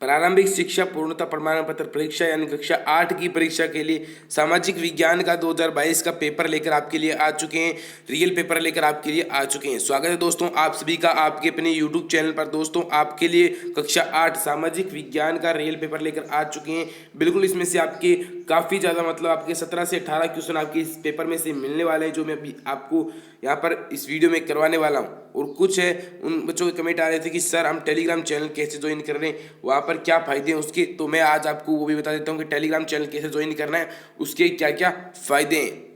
प्रारंभिक शिक्षा पूर्णता प्रमाण पत्र परीक्षा यानी कक्षा 8 की परीक्षा के लिए सामाजिक विज्ञान का 2022 का पेपर लेकर आपके लिए आ चुके हैं। रियल पेपर लेकर आपके लिए आ चुके हैं। स्वागत है दोस्तों आप सभी का आपके अपने यूट्यूब चैनल पर। दोस्तों आपके लिए कक्षा 8 सामाजिक विज्ञान का रियल पेपर लेकर आ चुके हैं। बिल्कुल इसमें से आपके काफ़ी ज़्यादा मतलब आपके 17 से 18 क्वेश्चन आपके इस पेपर में से मिलने वाले हैं, जो मैं अभी आपको यहाँ पर इस वीडियो में करवाने वाला हूँ। और कुछ है उन बच्चों के कमेंट आ रहे थे कि सर हम टेलीग्राम चैनल कैसे ज्वाइन कर रहे हैं, वहाँ पर क्या फ़ायदे हैं उसके, तो मैं आज आपको वो भी बता देता हूँ कि टेलीग्राम चैनल कैसे ज्वाइन करना है, उसके क्या क्या फ़ायदे हैं।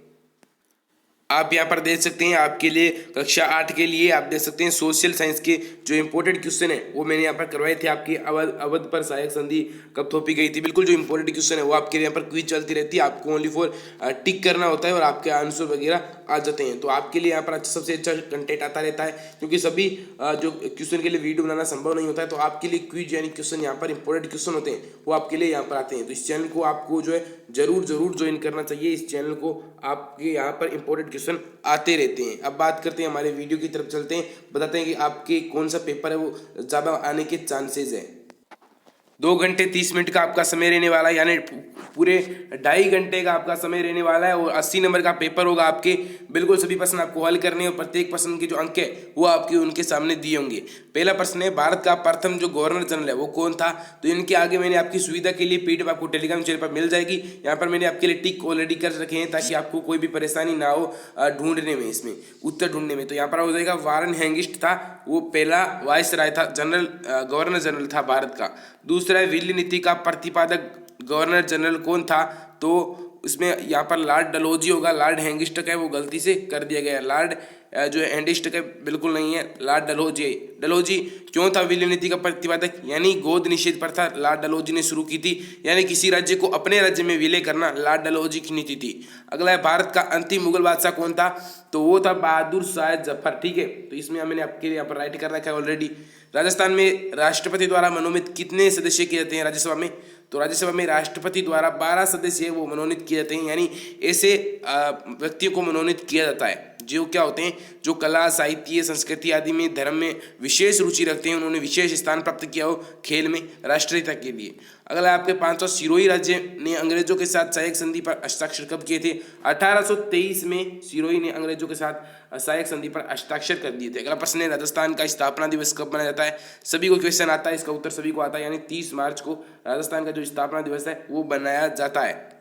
आप यहाँ पर देख सकते हैं आपके लिए कक्षा 8 के लिए आप देख सकते हैं सोशल साइंस के जो इंपॉर्टेंट क्वेश्चन है वो मैंने यहाँ पर करवाए थे। आपकी अवध पर सहायक संधि कब थोपी गई थी, बिल्कुल जो इंपॉर्टेंट क्वेश्चन है वो आपके लिए यहाँ पर क्विज चलती रहती है। आपको ओनली फॉर टिक करना होता है और आपके आंसर वगैरह आ जाते हैं। तो आपके लिए यहाँ पर सबसे अच्छा कंटेंट आता रहता है, क्योंकि सभी जो क्वेश्चन के लिए वीडियो बनाना संभव नहीं होता है। तो आपके लिए क्विज यानी क्वेश्चन यहाँ पर इंपॉर्टेंट क्वेश्चन होते हैं वो आपके लिए यहाँ पर आते हैं। तो इस चैनल को आपको जो है जरूर ज्वाइन करना चाहिए। इस चैनल को आपके यहाँ पर इंपॉर्टेंट क्वेश्चन आते रहते हैं। अब बात करते हैं हमारे वीडियो की तरफ चलते हैं, बताते हैं कि आपके कौन सा पेपर है वो ज़्यादा आने के चांसेस है। 2 घंटे 30 मिनट का आपका समय रहने वाला है, यानी पूरे 2.5 घंटे का आपका समय रहने वाला है। और 80 नंबर का पेपर होगा आपके। बिल्कुल सभी प्रश्न आपको हल करने और प्रत्येक प्रश्न के जो अंक है वो आपके उनके सामने दिए होंगे। पहला प्रश्न है भारत का प्रथम जो गवर्नर जनरल है वो कौन था। तो इनके आगे मैंने आपकी सुविधा के लिए पीडीएफ आपको टेलीग्राम चैनल पर मिल जाएगी। यहाँ पर मैंने आपके लिए टिक ऑलरेडी कर रखे हैं ताकि आपको कोई भी परेशानी ना हो ढूंढने में, इसमें उत्तर ढूंढने में। तो यहाँ पर हो जाएगा वारन हेंगिस्ट था, वो पहला वाइस राय था, जनरल गवर्नर जनरल था भारत का। दूसरा है विल्य नीति का प्रतिपादक गवर्नर जनरल कौन था। तो इसमें यहाँ पर लॉर्ड डलहौजी होगा। लॉर्ड हेंगिस्टक है वो गलती से कर दिया गया, लॉर्ड जो है हेंगिस्टक है बिल्कुल नहीं है, लॉर्ड डलहौजी। डलहौजी क्यों था विल्य नीति का प्रतिपादक, यानी गोद निषेध प्रथा लॉर्ड डलहौजी ने शुरू की थी, यानी किसी राज्य को अपने राज्य में विलय करना लॉर्ड डलहौजी की नीति थी। अगला है भारत का अंतिम मुगल बादशाह कौन था। तो वो था बहादुर शाह जफर। ठीक है, तो इसमें मैंने आपके लिए यहाँ पर राइट कर रखा है ऑलरेडी। राजस्थान में राष्ट्रपति द्वारा मनोनीत कितने सदस्य किए जाते हैं राज्यसभा में। तो राज्यसभा में राष्ट्रपति द्वारा 12 सदस्य वो मनोनीत किए जाते हैं, यानी ऐसे व्यक्तियों को मनोनीत किया जाता है जो क्या होते हैं, जो कला साहित्य संस्कृति आदि में धर्म में विशेष रुचि रखते हैं, उन्होंने विशेष स्थान प्राप्त किया हो खेल में राष्ट्रीयता के लिए। अगला आपके 500 सिरोही राज्य ने अंग्रेजों के साथ सहायक संधि पर हस्ताक्षर कब किए थे। 1823 में सिरोही ने अंग्रेजों के साथ सहायक संधि पर हस्ताक्षर कर दिए थे। अगला प्रश्न है राजस्थान का स्थापना दिवस कब मनाया जाता है। सभी को क्वेश्चन आता है, इसका उत्तर सभी को आता है, यानी 30 मार्च को राजस्थान का जो स्थापना दिवस है वो बनाया जाता है।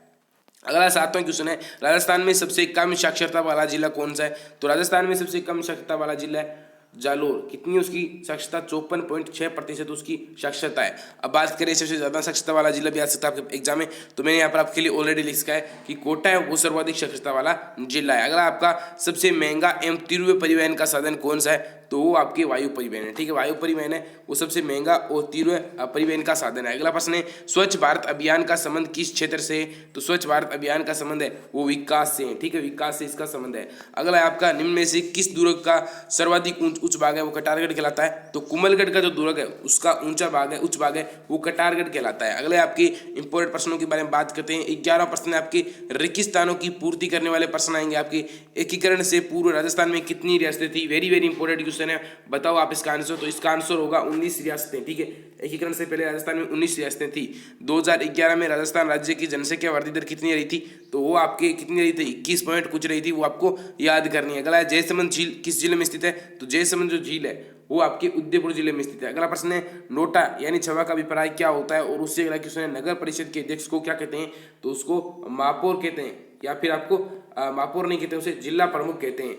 अगला 7वां क्वेश्चन है राजस्थान में सबसे कम साक्षरता वाला जिला कौन सा है। तो राजस्थान में सबसे कम साक्षरता वाला जिला है जालोर। कितनी उसकी साक्षरता 54.6% उसकी साक्षरता है। अब बात करें सबसे ज़्यादा साक्षरता वाला जिला भी आ सकता है आपके एग्जाम में, तो मैंने यहाँ पर आपके लिए ऑलरेडी लिखा है कि कोटा है वो सर्वाधिक साक्षरता वाला जिला है। अगला आपका सबसे महंगा एवं तीव्र परिवहन का साधन कौन सा है। तो वो आपके वायु परिवहन है। ठीक है, वायु परिवहन है वो सबसे महंगा और तीव्र परिवहन का साधन है। अगला प्रश्न है स्वच्छ भारत अभियान का संबंध किस क्षेत्र से है। तो स्वच्छ भारत अभियान का संबंध है वो विकास से है। ठीक है, विकास से इसका संबंध है। अगला है आपका निम्न में से किस दुर्ग का सर्वाधिक उच्च भाग है वो कटारगढ़ कहलाता है। तो कुंभलगढ़ का जो दुर्ग है उसका ऊंचा भाग है, उच्च भाग है वो कटारगढ़ कहलाता है। अगले आपके इंपोर्टेंट प्रश्नों के बारे में बात करते हैं। 11वां प्रश्न है आपके रेगिस्तानों की पूर्ति करने वाले प्रश्न आएंगे आपके। एकीकरण से पूर्व राजस्थान में कितनी रियासतें थी। वेरी वेरी इंपॉर्टेंट क्वेश्चन है, बताओ आप इसका आंसर। तो इसका आंसर होगा 19 रियासतें। ठीक है, एकीकरण से पहले राजस्थान में 19 रियासतें थी। 2011 में राजस्थान राज्य की जनसंख्या वृद्धि दर कितनी रही थी। तो वो आपके कितनी रही थी, 21 पॉइंट कुछ रही थी, वो आपको याद करनी है। अगला है जयसमंद झील किस जिले में स्थित है। तो जयसमंद जो झील है वो आपके उदयपुर जिले में स्थित है। अगला प्रश्न है नोटा यानी छवा का अभिप्राय क्या होता है। और उससे अगला क्वेश्चन है नगर परिषद के अध्यक्ष को क्या कहते हैं। तो उसको महापौर कहते हैं, या फिर आपको महापौर नहीं कहते, उसे जिला प्रमुख कहते हैं।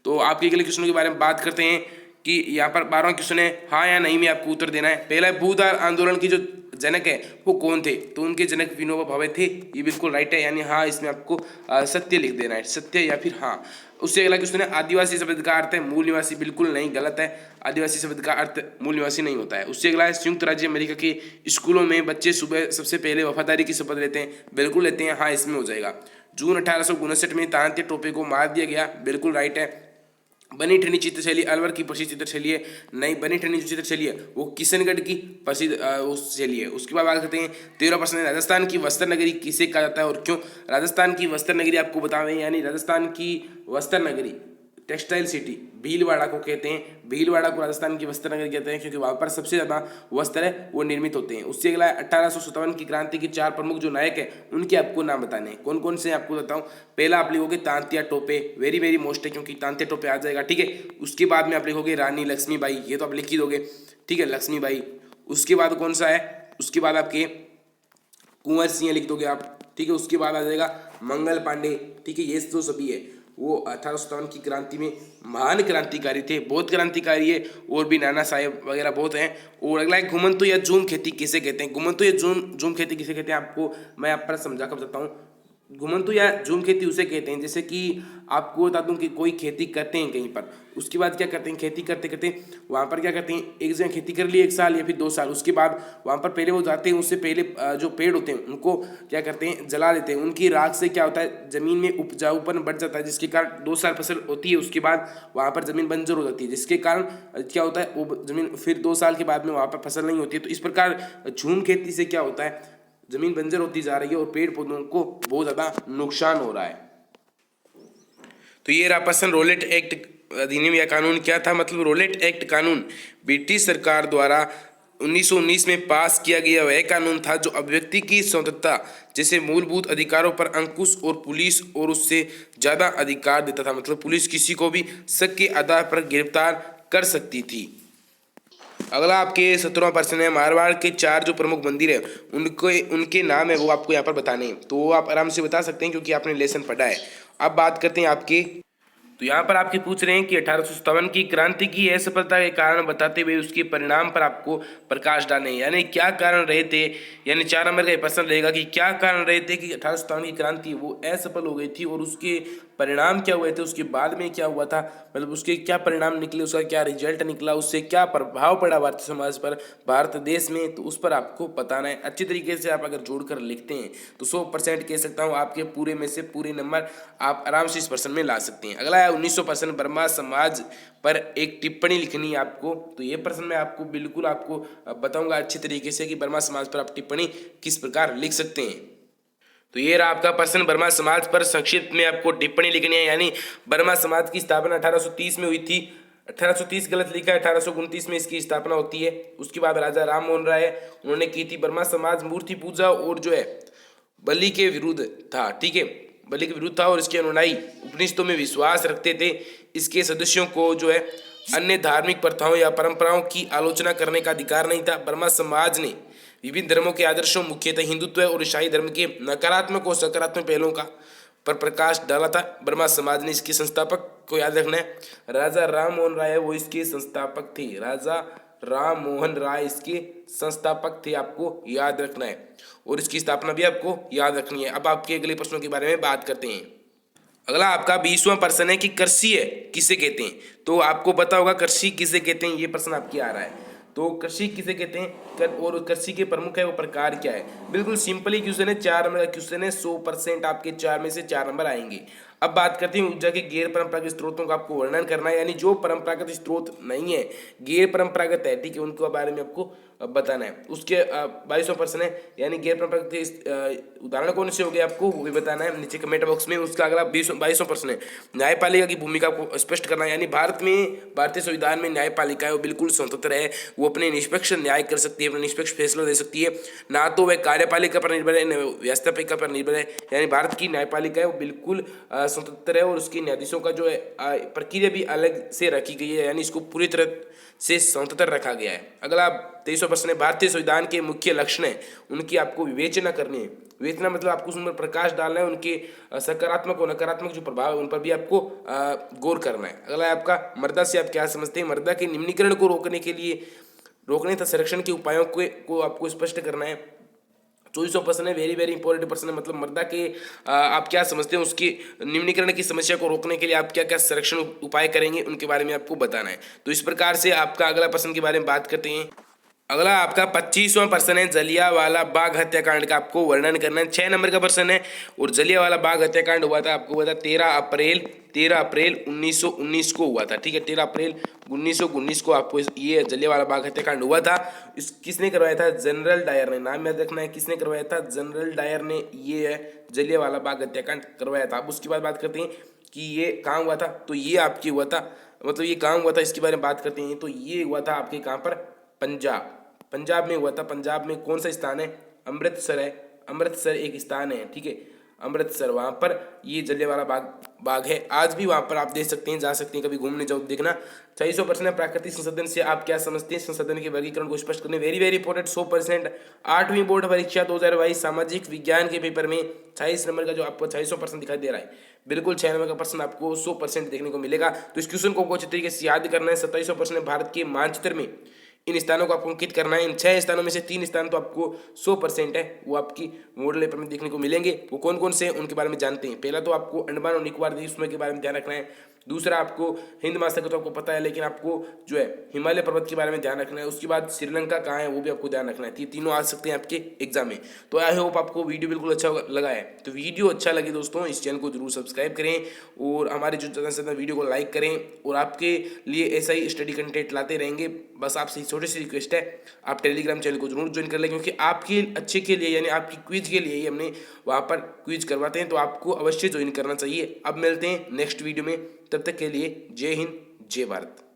तो आपके अगले क्वेश्चनों के बारे में बात करते हैं कि यहाँ पर 12वां क्वेश्चन है हाँ या नहीं में आपको उत्तर देना है। पहला भूदान आंदोलन की जो जनक है वो कौन थे। तो उनके जनक विनोबा भावे थे, ये बिल्कुल राइट है, यानी हाँ इसमें आपको सत्य लिख देना है, सत्य या फिर हाँ। उससे अगला क्वेश्चन है आदिवासी शब्द का अर्थ है मूल निवासी। बिल्कुल नहीं, गलत है, आदिवासी शब्द का अर्थ मूल निवासी नहीं होता है। उससे अगला है संयुक्त राज्य अमेरिका के स्कूलों में बच्चे सुबह सबसे पहले वफादारी की शपथ लेते हैं। बिल्कुल लेते हैं, हाँ इसमें हो जाएगा। जून 1859 में तांत्या टोपे को मार दिया गया। बिल्कुल राइट है। बनी ठनी चित्रशैली अलवर की प्रसिद्ध चित्रशैली है। नहीं, बनी ठनी जो चित्रशैली है वो किशनगढ़ की प्रसिद्ध शैली है। उसके बाद बात करते हैं 13वां प्रश्न है राजस्थान की वस्त्र नगरी किसे कहा जाता है और क्यों। राजस्थान की वस्त्र नगरी आपको बतावें, यानी राजस्थान की वस्त्र नगरी टेक्सटाइल सिटी भीलवाड़ा को कहते हैं। भीलवाड़ा को राजस्थान की वस्त्र नगरी कहते हैं क्योंकि वहाँ पर सबसे ज़्यादा वस्त्र है वो निर्मित होते हैं। उससे अगला 1857 की क्रांति के 4 प्रमुख जो नायक है उनके आपको नाम बताने हैं। कौन कौन से आपको बताऊँ। पहला आप लिखोगे Tantya Tope, very very most है क्योंकि तांत्या टोपे आ जाएगा, ठीक है। उसके बाद में आप लिखोगे रानी लक्ष्मीबाई, ये तो आप लिख ही दोगे, ठीक है, लक्ष्मीबाई। उसके बाद कौन सा है, उसके बाद आपके कुंवर सिंह लिख दोगे आप, ठीक है। उसके बाद आ जाएगा मंगल पांडे, ठीक है। ये तो सभी है, वो 1857 की क्रांति में महान क्रांतिकारी थे, बहुत क्रांतिकारी है। और भी नाना साहेब वगैरह बहुत हैं। और अगला है घुमंतु या जूम खेती किसे कहते हैं। घुमंतु या जूम खेती किसे कहते हैं आपको मैं आप पर समझा कर बताता हूँ। घुमंतु या झूम खेती उसे कहते हैं जैसे कि आपको बता दूं कि कोई खेती करते हैं कहीं पर, उसके बाद क्या करते हैं, खेती करते करते वहाँ पर क्या करते हैं, एक जगह खेती कर ली 1 साल या फिर 2 साल, उसके बाद वहाँ पर पहले वो जाते हैं, उससे पहले जो पेड़ होते हैं उनको क्या करते हैं, जला देते हैं। उनकी राख से क्या होता है, जमीन में उपजाऊपन बढ़ जाता है, जिसके कारण 2 साल फसल होती है, उसके बाद वहाँ पर जमीन बंजर हो जाती है, जिसके कारण क्या होता है, वो जमीन फिर 2 साल के बाद में वहाँ पर फसल नहीं होती है। तो इस प्रकार झूम खेती से क्या होता है, जमीन बंजर होती जा रही है और पेड़ पौधों को बहुत ज़्यादा नुकसान हो रहा है। तो ये रहा प्रश्न, रोलेट एक्ट अधिनियम या कानून क्या था। मतलब रोलेट एक्ट कानून ब्रिटिश सरकार द्वारा 1919 में पास किया गया वह कानून था जो अभिव्यक्ति की स्वतंत्रता जैसे मूलभूत अधिकारों पर अंकुश और पुलिस और उससे ज़्यादा अधिकार देता था। मतलब पुलिस किसी को भी शक के आधार पर गिरफ्तार कर सकती थी। अगला आपके 17वां प्रश्न है, मारवाड़ के 4 जो प्रमुख मंदिर है उनके नाम है वो आपको यहाँ पर बताने हैं। तो वो आप आराम से बता सकते हैं क्योंकि आपने लेसन पढ़ा है। अब बात करते हैं आपके, तो यहाँ पर आपके पूछ रहे हैं कि 1857 की क्रांति की असफलता के कारण बताते हुए उसके परिणाम पर आपको प्रकाश डालने, यानी क्या कारण रहे थे। यानी 4 नंबर का प्रश्न रहेगा कि क्या कारण रहे थे कि 1857 की क्रांति वो असफल हो गई थी और उसके परिणाम क्या हुए थे, उसके बाद में क्या हुआ था, मतलब उसके क्या परिणाम निकले, उसका क्या रिजल्ट निकला, उससे क्या प्रभाव पड़ा भारतीय समाज पर, भारत देश में, तो उस पर आपको बताना है। अच्छी तरीके से आप अगर जोड़कर लिखते हैं तो 100% कह सकता हूँ आपके पूरे में से पूरे नंबर आप आराम से इस प्रश्न में ला सकते हैं। अगला है 1900% ब्रह्मा समाज पर एक टिप्पणी लिखनी है आपको। तो ये प्रश्न मैं आपको बिल्कुल आपको बताऊंगा अच्छी तरीके से कि ब्रह्मा समाज पर आप टिप्पणी किस प्रकार लिख सकते हैं। तो ये रहा आपका प्रश्न, ब्रह्मा समाज पर संक्षिप्त में आपको टिप्पणी लिखनी है। यानी ब्रह्मा समाज की स्थापना 1830 में हुई थी। 1830 गलत लिखा है, 1829 में इसकी स्थापना होती है। उसके बाद राजा राम मोहन राय उन्होंने की थी। ब्रह्मा समाज मूर्ति पूजा और जो है बलि के विरुद्ध था, ठीक है, बलि के विरुद्ध था और इसके अनुयायी उपनिषदों में विश्वास रखते थे। इसके सदस्यों को जो है अन्य धार्मिक प्रथाओं या परंपराओं की आलोचना करने का अधिकार नहीं था। ब्रह्मा समाज ने विभिन्न धर्मों के आदर्शों, मुख्यतः हिंदुत्व और ईसाई धर्म के नकारात्मक और सकारात्मक पहलुओं का पर प्रकाश डाला था। ब्रह्मा समाज ने इसके संस्थापक को याद रखना है, राजा राम मोहन राय वो इसके संस्थापक थे। राजा राम मोहन राय इसके संस्थापक थे, आपको याद रखना है, और इसकी स्थापना भी आपको याद रखनी है। अब आपके अगले प्रश्नों के बारे में बात करते हैं। अगला आपका 20वां प्रश्न है कि कृषि है किसे कहते हैं। तो आपको पता होगा कृषि किसे कहते हैं, ये प्रश्न आपके आ रहा है। तो कृषि किसे कहते हैं और कृषि के प्रमुख है वो प्रकार क्या है। बिल्कुल सिंपली क्वेश्चन है, 4 नंबर का क्वेश्चन है, 100% आपके 4 में से 4 नंबर आएंगे। अब बात करते हैं ऊर्जा के गैर परंपरागत स्रोतों का आपको वर्णन करना है। यानी जो परंपरागत स्रोत नहीं है, गैर परंपरागत है, ठीक है, उनके बारे में आपको बताना है। उसके 22वां प्रश्न है, यानी गैर परंपरागत उदाहरण कौन से हो गए आपको वो भी बताना है नीचे कमेंट बॉक्स में। उसका अगला 22वां प्रश्न है, न्यायपालिका की भूमिका को स्पष्ट करना है। यानी भारत में भारतीय संविधान में न्यायपालिका है वो बिल्कुल स्वतंत्र है, वो अपने निष्पक्ष न्याय कर सकती है, अपने निष्पक्ष फैसला दे सकती है, ना तो वह कार्यपालिका पर निर्भर है न व्यवस्थापिका पर निर्भर है। यानी भारत की न्यायपालिका है वो बिल्कुल स्वतंत्र है और उसके न्यायाधीशों का जो है प्रक्रिया भी अलग से रखी गई है, यानी इसको पूरी तरह से स्वतंत्र रखा गया है। अगला 23वां प्रश्न है, भारतीय संविधान के मुख्य लक्षण है उनकी आपको विवेचना करनी है। विवेचना मतलब आपको उसमें प्रकाश डालना है, उनके सकारात्मक और नकारात्मक जो प्रभाव है उन पर भी आपको गौर करना है। अगला है आपका मृदा से आप क्या समझते हैं। मृदा के निम्नीकरण को रोकने के लिए रोकने तथा संरक्षण के उपायों को आपको स्पष्ट करना है। 24वां प्रश्न है, वेरी वेरी इंपॉर्टेंट प्रश्न है, मतलब मृदा के आप क्या समझते हैं, उसकी निम्नीकरण की समस्या को रोकने के लिए आप क्या क्या संरक्षण उपाय करेंगे उनके बारे में आपको बताना है। तो इस प्रकार से आपका अगला प्रश्न के बारे में बात करते हैं। अगला आपका 25वां प्रश्न है, जलियांवाला बाग हत्याकांड का आपको वर्णन करना है। 6 नंबर का प्रश्न है, और जलियांवाला बाग हत्याकांड हुआ था आपको हुआ था 13 अप्रैल 1919 को हुआ था, ठीक है। 13 अप्रैल 1919 को आपको ये जलियांवाला बाग हत्याकांड हुआ था। इस किसने करवाया था, जनरल डायर ने, नाम याद रखना है, किसने करवाया था, जनरल डायर ने ये जलियांवाला बाग हत्याकांड करवाया था। अब उसके बाद बात करते हैं कि ये कहाँ हुआ था, तो ये आपके हुआ था, मतलब ये कहाँ हुआ था इसके बारे में बात करते हैं। तो ये हुआ था आपके कहाँ पर, पंजाब, पंजाब में हुआ था। पंजाब में कौन सा स्थान है, अमृतसर है, अमृतसर एक स्थान है, ठीक है, अमृतसर, वहाँ पर ये जलियांवाला बाग है। आज भी वहाँ पर आप देख सकते हैं, जा सकते हैं, कभी घूमने जाओ देखना। 600% प्राकृतिक संसाधन से आप क्या समझते हैं, संसाधन के वर्गीकरण को स्पष्ट करने, वेरी वेरी इंपॉर्टेंट। 100% 8वीं बोर्ड परीक्षा 2022 सामाजिक विज्ञान के पेपर में 26 नंबर का जो आपको 600% दिखाई दे रहा है, बिल्कुल 6 नंबर का पर्सन आपको 100% देखने को मिलेगा। तो इस क्वेश्चन को अच्छे तरीके से याद करना है। 27% भारत के मानचित्र में इन स्थानों को आपको अंकित करना है। इन 6 स्थानों में से 3 स्थान तो आपको 100% है, वो आपकी मॉडल पेपर में देखने को मिलेंगे। वो कौन कौन से हैं उनके बारे में जानते हैं। पहला तो आपको अंडमान और निकोबार द्वीप समूह के बारे में ध्यान रखना है। दूसरा आपको हिंद महासागर तो आपको पता है, लेकिन आपको जो है हिमालय पर्वत के बारे में ध्यान रखना है। उसके बाद श्रीलंका कहाँ है वो भी आपको ध्यान रखना है। ये तीनों आ सकते हैं आपके एग्जाम में। तो आई होप आपको वीडियो बिल्कुल अच्छा लगा है। तो वीडियो अच्छा लगे दोस्तों, इस चैनल को जरूर सब्सक्राइब करें और हमारे जो ज़्यादा से ज़्यादा वीडियो को लाइक करें, और आपके लिए ऐसा ही स्टडी कंटेंट लाते रहेंगे। बस आपसे छोटी सी रिक्वेस्ट है, आप टेलीग्राम चैनल को जरूर ज्वाइन कर लें, क्योंकि आपके अच्छे के लिए, यानी आपकी क्विज के लिए ही हमने वहाँ पर क्विज करवाते हैं। तो आपको अवश्य ज्वाइन करना चाहिए। अब मिलते हैं नेक्स्ट वीडियो में, तब तक के लिए जय हिंद, जय भारत।